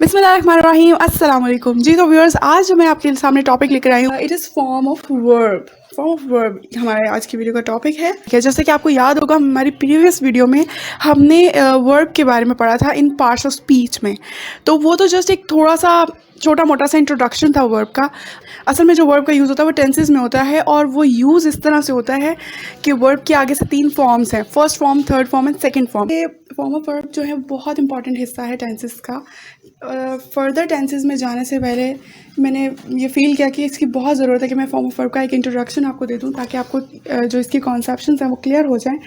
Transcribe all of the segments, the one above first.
बिस्मिल्लाहिर्रहमानिर्रहीम, अस्सलाम वालेकुम जी। तो व्यूअर्स, आज जो मैं आपके सामने टॉपिक लेकर आई हूँ, it is form of verb. Form of verb हमारे आज की वीडियो का टॉपिक है। जैसे कि आपको याद होगा, हमारी प्रीवियस वीडियो में हमने वर्ब के बारे में पढ़ा था इन पार्ट्स ऑफ स्पीच में। तो वो तो जस्ट एक थोड़ा सा छोटा मोटा सा इंट्रोडक्शन था वर्ब का। असल में जो वर्ब का यूज़ होता है वो टेंसेस में होता है, और वो यूज़ इस तरह से होता है कि वर्ब के आगे से 3 फॉर्म्स हैं, first form, third form and second form. ये फॉर्म ऑफ वर्ब जो है बहुत इंपॉर्टेंट हिस्सा है टेंसेस का। फर्दर टेंसेस में जाने से पहले मैंने ये फ़ील किया कि इसकी बहुत ज़रूरत है कि मैं फॉर्म ऑफ वर्ब का एक इंट्रोडक्शन आपको दे दूं, ताकि आपको जो इसकी कॉन्सेप्शंस हैं वो क्लियर हो जाएं।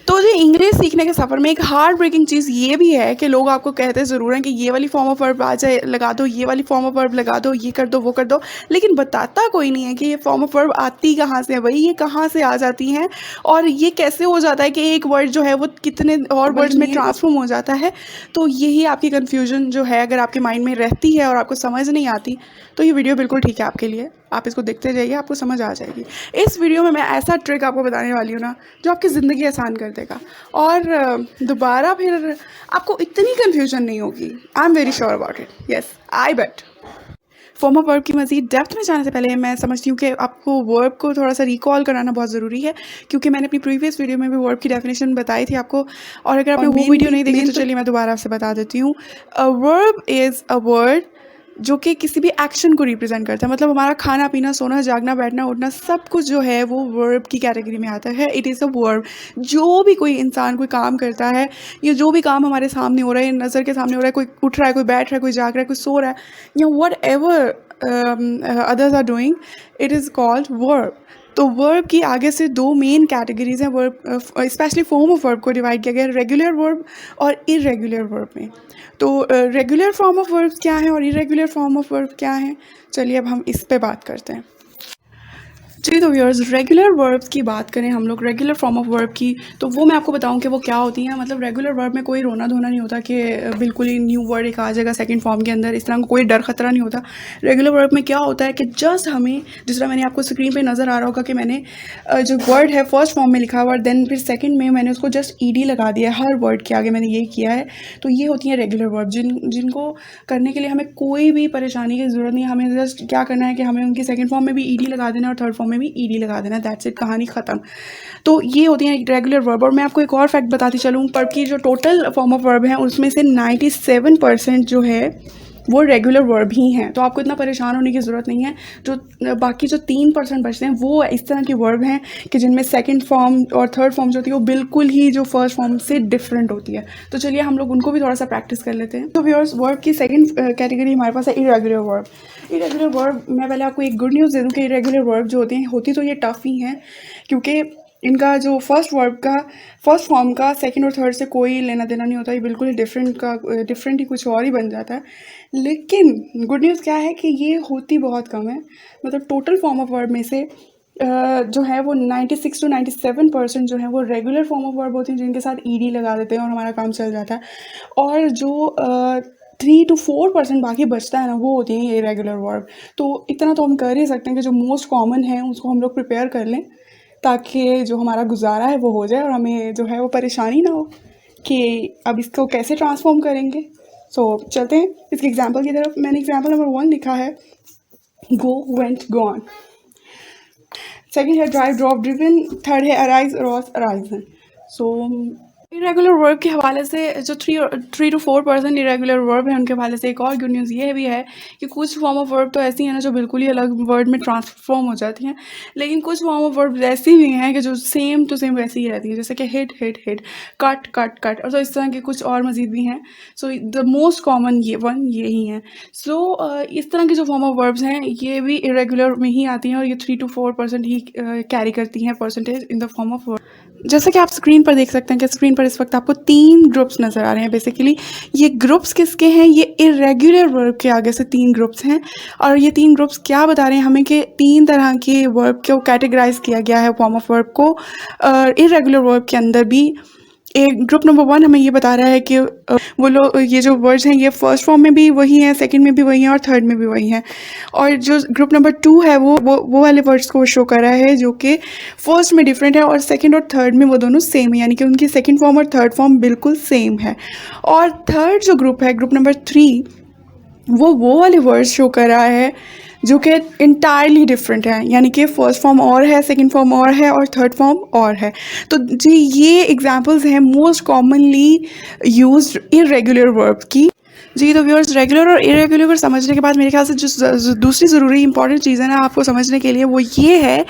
तो जो इंग्लिश सीखने के सफ़र में एक हार्ट ब्रेकिंग चीज़ ये भी है कि लोग आपको कहते ज़रूर हैं कि ये वाली फॉर्म ऑफ वर्ब आ जाए, लगा दो, ये वाली फॉर्म ऑफ वर्ब लगा दो, ये कर दो, वो कर दो, लेकिन बताता कोई नहीं है कि ये फॉर्म ऑफ वर्ब आती कहाँ से है, भाई ये कहाँ से आ जाती हैं, और ये कैसे हो जाता है कि एक वर्ड जो है वो कितने और वर्ड्स में ट्रांसफॉर्म हो जाता है। तो यही आपकी कन्फ्यूजन जो है, अगर आपके माइंड में रहती है और आपको समझ नहीं आती, तो ये वीडियो बिल्कुल ठीक है आपके लिए। आप इसको देखते जाइए, आपको समझ आ जाएगी। इस वीडियो में मैं ऐसा ट्रिक आपको बताने वाली हूँ ना, जो आपकी ज़िंदगी आसान कर देगा, और दोबारा फिर आपको इतनी कन्फ्यूजन नहीं होगी। I am very sure about it, yes I bet. Form of verb की मज़ीद डेप्थ में जाने से पहले मैं समझती हूँ कि आपको वर्ब को थोड़ा सा रिकॉल कराना बहुत ज़रूरी है, क्योंकि मैंने अपनी प्रीवियस वीडियो में भी वर्ब की डेफिनेशन बताई थी आपको, और अगर आपने वो वीडियो नहीं देखी तो चलिए मैं दोबारा आपसे बता देती हूँ। A verb is a word जो कि किसी भी एक्शन को रिप्रेजेंट करता है। मतलब हमारा खाना पीना, सोना, जागना, बैठना, उठना, सब कुछ जो है वो वर्ब की कैटेगरी में आता है। It is a verb. जो भी कोई इंसान कोई काम करता है, या जो भी काम हमारे सामने हो रहा है, नज़र के सामने हो रहा है, कोई उठ रहा है, कोई बैठ रहा है, कोई जाग रहा है, कोई सो रहा है, या whatever others are doing, it is called verb. तो वर्ब की आगे से 2 मेन कैटेगरीज हैं verb, specially form of verb को डिवाइड किया गया है रेगुलर वर्ब और इरेगुलर वर्ब में। तो रेगुलर फॉर्म ऑफ वर्ब क्या है और इरेगुलर फॉर्म ऑफ वर्ब क्या है, चलिए अब हम इस पे बात करते हैं। जी, तो व्यूअर्स, रेगुलर वर्ब्स की बात करें हम लोग, रेगुलर फॉर्म ऑफ वर्ब की, तो वो मैं आपको बताऊं कि वो क्या होती हैं। मतलब रेगुलर वर्ब में कोई रोना धोना नहीं होता कि बिल्कुल ही न्यू वर्ड एक आ जाएगा सेकंड फॉर्म के अंदर, इस तरह का कोई डर खतरा नहीं होता। रेगुलर वर्ब में क्या होता है कि जस्ट हमें, जिस तरह मैंने आपको स्क्रीन पे नज़र आ रहा होगा कि मैंने जो वर्ड है फर्स्ट फॉर्म में लिखा हुआ, देन फिर सेकेंड में मैंने उसको जस्ट ईडी लगा दिया है, हर वर्ड के आगे मैंने ये किया है। तो ये होती हैं रेगुलर वर्ब, जिनको करने के लिए हमें कोई भी परेशानी की ज़रूरत नहीं है। हमें जस्ट क्या करना है कि हमें उनकी सेकंड फॉर्म में भी ईडी लगा देना और थर्ड फॉर्म में भी ईडी लगा देना, दैट्स इट, कहानी ख़त्म। तो ये होती हैं रेगुलर वर्ब। और मैं आपको एक और फैक्ट बताती चलूँ, वर्ब की जो टोटल फॉर्म ऑफ वर्ब है उसमें से 97% जो है वो रेगुलर वर्ब ही हैं। तो आपको इतना परेशान होने की ज़रूरत नहीं है। जो बाकी जो 3% बचते हैं वो इस तरह की वर्ब हैं कि जिनमें सेकंड फॉर्म और थर्ड फॉर्म जो होती है वो बिल्कुल ही जो फर्स्ट फॉर्म से डिफरेंट होती है। तो चलिए हम लोग उनको भी थोड़ा सा प्रैक्टिस कर लेते हैं। तो व्यूअर्स, वर्ब की सेकंड कैटेगरी हमारे पास है इरेगुलर वर्ब। इरेगुलर वर्ब, मैं पहले आपको एक गुड न्यूज़ दे दूँ कि इरेगुलर वर्ब जो होती तो ये टफ ही हैं, क्योंकि इनका जो फर्स्ट वर्ब का फर्स्ट फॉर्म का सेकंड और थर्ड से कोई लेना देना नहीं होता। ये बिल्कुल ही डिफरेंट ही कुछ और ही बन जाता है। लेकिन गुड न्यूज़ क्या है कि ये होती बहुत कम है। मतलब टोटल फॉर्म ऑफ वर्ब में से जो है वो 96 to 97% जो है वो रेगुलर फॉर्म ऑफ वर्ब होती हैं, जिनके साथ ईडी लगा देते हैं और हमारा काम चल जाता है। और जो 3 to 4% बाकी बचता है ना, वो होती हैं ये रेगुलर वर्ब। तो इतना तो हम कर ही सकते हैं कि जो मोस्ट कॉमन है उसको हम लोग प्रिपेयर कर लें, ताकि जो हमारा गुजारा है वो हो जाए और हमें जो है वो परेशानी ना हो कि अब इसको कैसे ट्रांसफॉर्म करेंगे। सो चलते हैं इसके एग्जांपल की तरफ। मैंने एग्जांपल नंबर 1 लिखा है, गो, वेंट, गॉन। सेकंड है ड्राइव, ड्रॉप, ड्रिवन। थर्ड है अराइज, रॉस, अराइजन। सो इरेगुलर वर्ब के हवाले से जो 3 to 4% इरेगुलर वर्ब है, उनके हवाले से एक और गुड न्यूज़ ये भी है कि कुछ फॉर्म ऑफ वर्ब तो ऐसी हैं ना जो बिल्कुल ही अलग वर्ड में ट्रांसफॉर्म हो जाती हैं, लेकिन कुछ फॉर्म ऑफ वर्ब ऐसी भी हैं कि जो सेम टू सेम वैसी ही रहती है, जैसे कि hit, hit, hit, cut, cut, cut, और तो इस तरह के कुछ और मज़ीद भी हैं। सो द मोस्ट कॉमन यही हैं। सो इस तरह की जो फॉर्म ऑफ वर्ब्स हैं ये भी इरेगुलर में ही आती हैं, और ये 3 to 4% ही कैरी करती हैं percentage in the form of verb. जैसा कि आप स्क्रीन पर देख सकते हैं कि स्क्रीन पर इस वक्त आपको 3 ग्रुप्स नज़र आ रहे हैं। बेसिकली ये ग्रुप्स किसके हैं? ये इरेगुलर वर्ब के आगे से 3 ग्रुप्स हैं, और ये 3 ग्रुप्स क्या बता रहे हैं हमें कि 3 तरह के वर्ब को कैटेगराइज किया गया है फॉर्म ऑफ वर्ब को इरेगुलर वर्ब के अंदर भी। एक ग्रुप नंबर 1 हमें ये बता रहा है कि वो लोग, ये जो वर्ड्स हैं ये फर्स्ट फॉर्म में भी वही हैं, सेकंड में भी वही हैं, और थर्ड में भी वही हैं। और जो ग्रुप नंबर 2 है वो वाले वर्ड्स को शो कर रहा है जो कि फर्स्ट में डिफरेंट है, और सेकंड और थर्ड में वो दोनों सेम है, यानी कि उनकी सेकंड फॉर्म और थर्ड फॉर्म बिल्कुल सेम है। और थर्ड जो ग्रुप है, ग्रुप नंबर 3, वो वाले वर्ड्स शो कर रहा है जो कि इंटायरली डिफरेंट है, यानी कि फर्स्ट फॉर्म और है, सेकंड फॉर्म और है और थर्ड फॉर्म और है। तो जी ये एग्जांपल्स हैं most commonly used irregular verb की। जी तो व्यूअर्स, रेगुलर और इरेगुलर को समझने के बाद मेरे ख्याल से जो दूसरी ज़रूरी इंपॉर्टेंट चीज़ है ना आपको समझने के लिए, वो ये है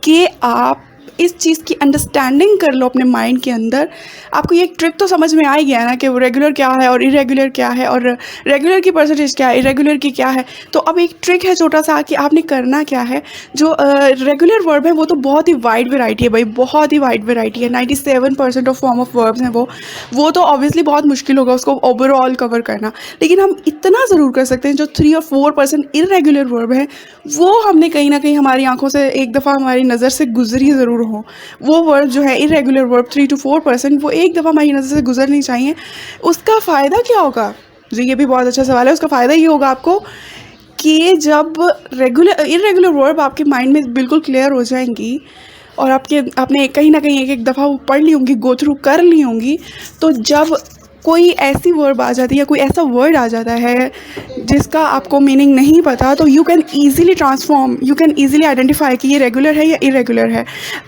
कि आप इस चीज़ की अंडरस्टैंडिंग कर लो अपने माइंड के अंदर। आपको ये एक ट्रिक तो समझ में आ ही गया ना कि वो रेगुलर क्या है और इरेगुलर क्या है, और रेगुलर की परसेंटेज क्या है, इरेगुलर की क्या है। तो अब एक ट्रिक है छोटा सा कि आपने करना क्या है। जो रेगुलर वर्ब है वो तो बहुत ही वाइड वेराइटी है भाई, बहुत ही वाइड वेराइटी है। 97% ऑफ फॉर्म ऑफ वर्ब्स हैं वो तो ऑब्वियसली बहुत मुश्किल होगा उसको ओवरऑल कवर करना। लेकिन हम इतना ज़रूर कर सकते हैं, जो 3 और 4% इरेगुलर वर्ब है वो हमने कहीं ना कहीं हमारी आंखों से एक दफ़ा हमारी नज़र से गुजरी ज़रूर हो। वो वर्ब जो है इरेगुलर वर्ब 3 to 4%, वो एक दफ़ा हमारी नज़र से गुजरनी चाहिए। उसका फ़ायदा क्या होगा जी, ये भी बहुत अच्छा सवाल है। उसका फ़ायदा ये होगा आपको कि जब इरेगुलर वर्ब आपके माइंड में बिल्कुल क्लियर हो जाएंगी और आपने कहीं ना कहीं एक दफ़ा वो पढ़ ली होंगी, गो थ्रू कर ली होंगी, तो जब कोई ऐसी वर्ब आ जाती है या कोई ऐसा वर्ड आ जाता है जिसका आपको मीनिंग नहीं पता, तो यू कैन ईज़िली आइडेंटिफाई कि ये रेगुलर है या इरेगुलर है।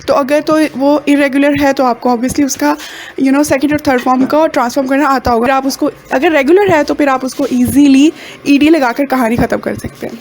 तो अगर तो वो इरेगुलर है तो आपको ऑब्वियसली उसका सेकंड और थर्ड फॉर्म का ट्रांसफॉर्म करना आता होगा। आप उसको, अगर रेगुलर है तो फिर आप उसको ईज़िली ईडी लगाकर कहानी ख़त्म कर सकते हैं।